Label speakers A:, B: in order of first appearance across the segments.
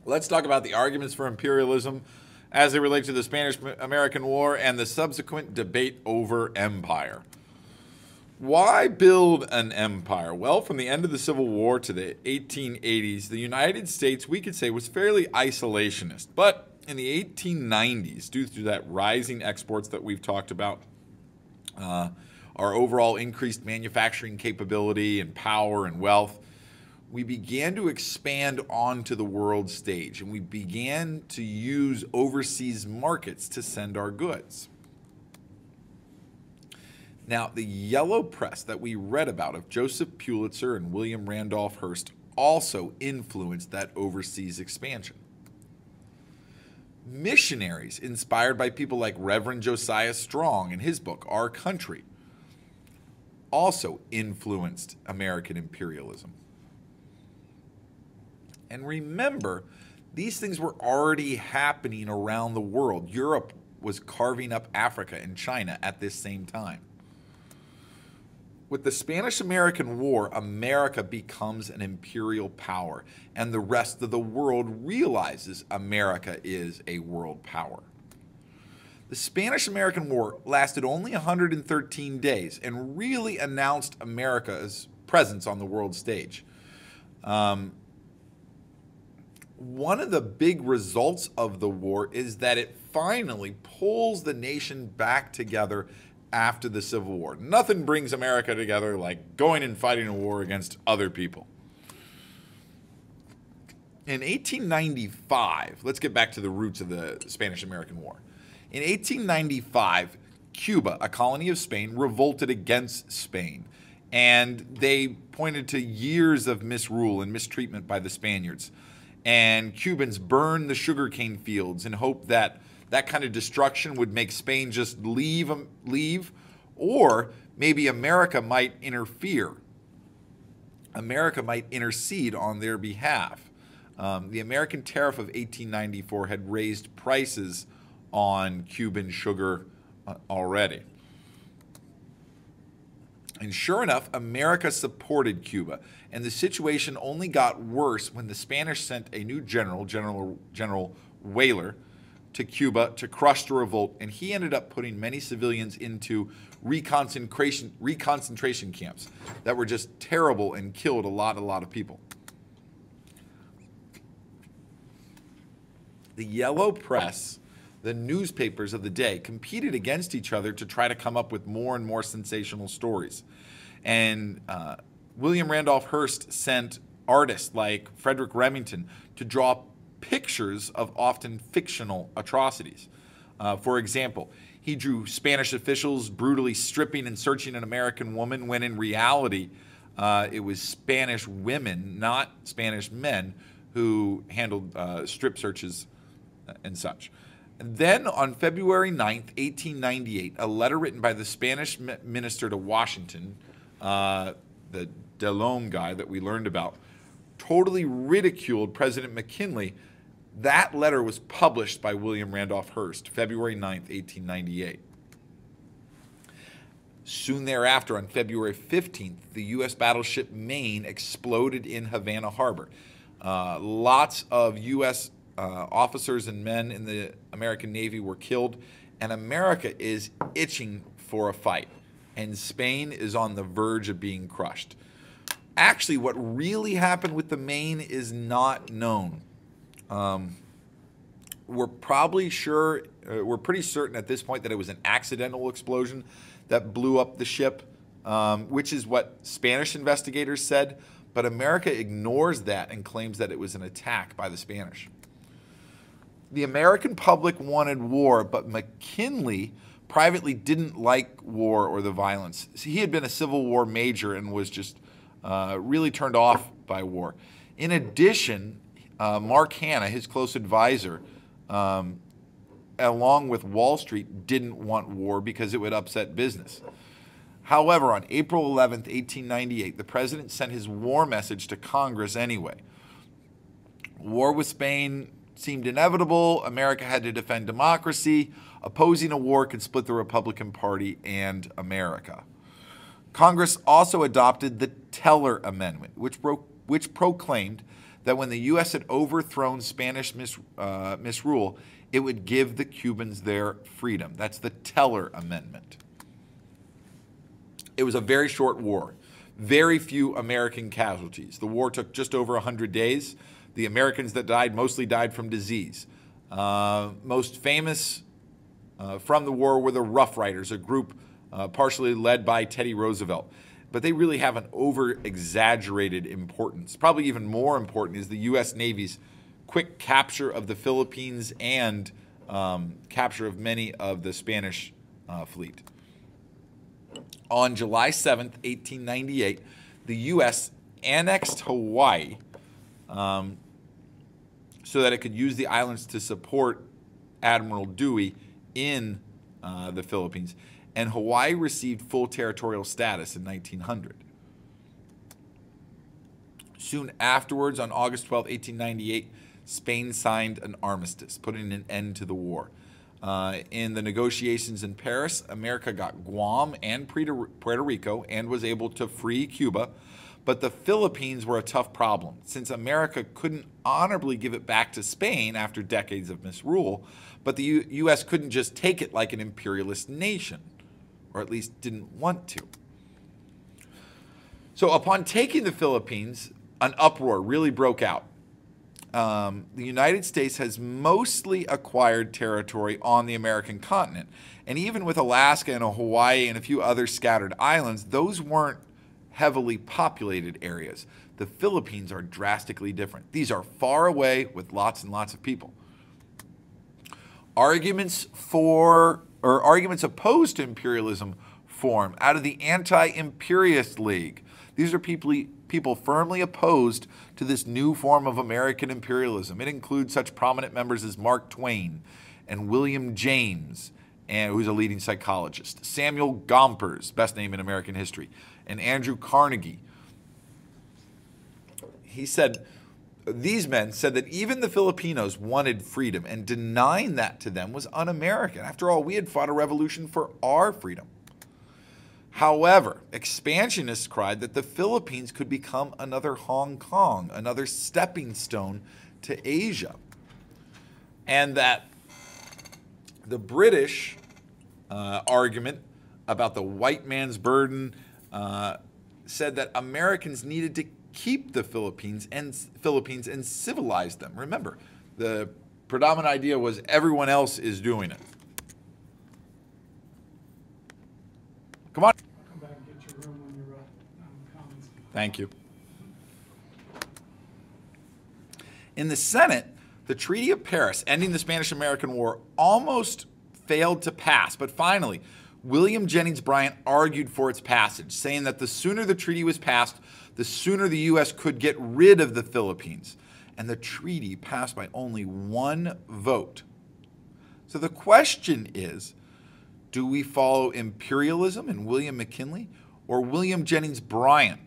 A: Let's talk about the arguments for imperialism as they relate to the Spanish-American War and the subsequent debate over empire. Why build an empire? Well, from the end of the Civil War to the 1880s, the United States, we could say, was fairly isolationist. But in the 1890s, due to that rising exports that we've talked about, our overall increased manufacturing capability and power and wealth, we began to expand onto the world stage, and we began to use overseas markets to send our goods. Now, the yellow press that we read about of Joseph Pulitzer and William Randolph Hearst also influenced that overseas expansion. Missionaries inspired by people like Reverend Josiah Strong in his book, Our Country, also influenced American imperialism. And remember, these things were already happening around the world. Europe was carving up Africa and China at this same time. With the Spanish-American War, America becomes an imperial power, and the rest of the world realizes America is a world power. The Spanish-American War lasted only 113 days and really announced America's presence on the world stage. One of the big results of the war is that it finally pulls the nation back together after the Civil War. Nothing brings America together like going and fighting a war against other people. In 1895, let's get back to the roots of the Spanish-American War. In 1895, Cuba, a colony of Spain, revolted against Spain, and they pointed to years of misrule and mistreatment by the Spaniards. And Cubans burned the sugarcane fields in hope that that kind of destruction would make Spain just leave, or maybe America might interfere. America might intercede on their behalf. The American tariff of 1894 had raised prices on Cuban sugar already. And sure enough, America supported Cuba, and the situation only got worse when the Spanish sent a new General Weyler, to Cuba to crush the revolt, and he ended up putting many civilians into reconcentration camps that were just terrible and killed a lot of people. The yellow press, the newspapers of the day, competed against each other to try to come up with more and more sensational stories. And William Randolph Hearst sent artists like Frederick Remington to draw pictures of often fictional atrocities. For example, he drew Spanish officials brutally stripping and searching an American woman when in reality it was Spanish women, not Spanish men, who handled strip searches and such. And then on February 9th, 1898, a letter written by the Spanish minister to Washington, the Delome guy that we learned about, totally ridiculed President McKinley. That letter was published by William Randolph Hearst, February 9th, 1898. Soon thereafter, on February 15th, the U.S. battleship Maine exploded in Havana Harbor. Lots of U.S. Officers and men in the American Navy were killed, and America is itching for a fight, and Spain is on the verge of being crushed. Actually, what really happened with the Maine is not known. We're pretty certain at this point that it was an accidental explosion that blew up the ship, which is what Spanish investigators said, but America ignores that and claims that it was an attack by the Spanish. The American public wanted war, but McKinley privately didn't like war or the violence. He had been a Civil War major and was just really turned off by war. In addition, Mark Hanna, his close advisor, along with Wall Street, didn't want war because it would upset business. However, on April 11th, 1898, the president sent his war message to Congress anyway. War with Spain seemed inevitable. America had to defend democracy. Opposing a war could split the Republican Party and America. Congress also adopted the Teller Amendment, which proclaimed that when the U.S. had overthrown Spanish misrule, it would give the Cubans their freedom. That's the Teller Amendment. It was a very short war. Very few American casualties. The war took just over 100 days. The Americans that died mostly died from disease. Most famous from the war were the Rough Riders, a group partially led by Teddy Roosevelt. But they really have an over-exaggerated importance. Probably even more important is the U.S. Navy's quick capture of the Philippines and capture of many of the Spanish fleet. On July 7th, 1898, the U.S. annexed Hawaii so that it could use the islands to support Admiral Dewey in the Philippines, and Hawaii received full territorial status in 1900. Soon afterwards, on August 12, 1898, Spain signed an armistice, putting an end to the war. In the negotiations in Paris, America got Guam and Puerto Rico and was able to free Cuba, but the Philippines were a tough problem. Since America couldn't honorably give it back to Spain after decades of misrule, but the U.S. couldn't just take it like an imperialist nation, or at least didn't want to. So upon taking the Philippines, an uproar really broke out. The United States has mostly acquired territory on the American continent. And even with Alaska and Hawaii and a few other scattered islands, those weren't heavily populated areas. The Philippines are drastically different. These are far away with lots and lots of people. Arguments opposed to imperialism form out of the Anti-Imperialist League. These are people firmly opposed to this new form of American imperialism. It includes such prominent members as Mark Twain and William James, who's a leading psychologist, Samuel Gompers, best name in American history, and Andrew Carnegie. These men said that even the Filipinos wanted freedom, and denying that to them was un-American. After all, we had fought a revolution for our freedom. However, expansionists cried that the Philippines could become another Hong Kong, another stepping stone to Asia, and that the British argument about the white man's burden said that Americans needed to keep the Philippines and civilize them. Remember, the predominant idea was everyone else is doing it. Come on.
B: I'll come back and get your room when you're comments.
A: Thank you. In the Senate, the Treaty of Paris, ending the Spanish-American War, almost failed to pass, but finally, William Jennings Bryan argued for its passage, saying that the sooner the treaty was passed, the sooner the U.S. could get rid of the Philippines. And the treaty passed by only one vote. So the question is, do we follow imperialism and William McKinley, or William Jennings Bryan,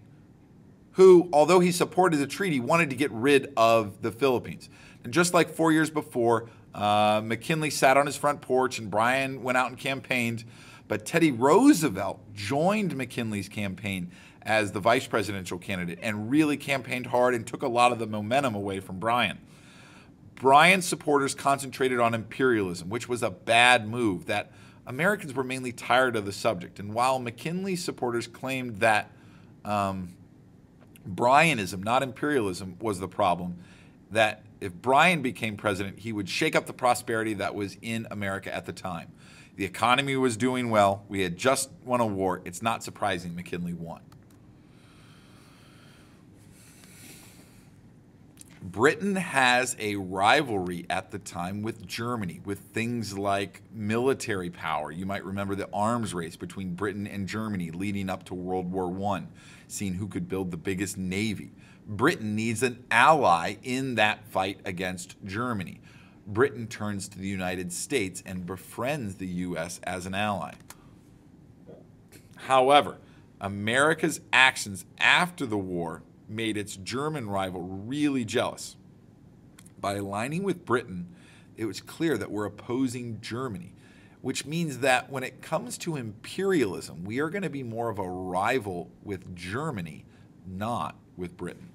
A: who, although he supported the treaty, wanted to get rid of the Philippines? And just like 4 years before, McKinley sat on his front porch and Bryan went out and campaigned, but Teddy Roosevelt joined McKinley's campaign as the vice presidential candidate and really campaigned hard and took a lot of the momentum away from Bryan. Bryan's supporters concentrated on imperialism, which was a bad move, that Americans were mainly tired of the subject. And while McKinley's supporters claimed that Bryanism, not imperialism, was the problem, that if Bryan became president, he would shake up the prosperity that was in America at the time. The economy was doing well. We had just won a war. It's not surprising McKinley won. Britain has a rivalry at the time with Germany, with things like military power. You might remember the arms race between Britain and Germany leading up to World War I, seeing who could build the biggest navy. Britain needs an ally in that fight against Germany. Britain turns to the United States and befriends the U.S. as an ally. However, America's actions after the war made its German rival really jealous. By aligning with Britain, it was clear that we're opposing Germany, which means that when it comes to imperialism, we are going to be more of a rival with Germany, not with Britain.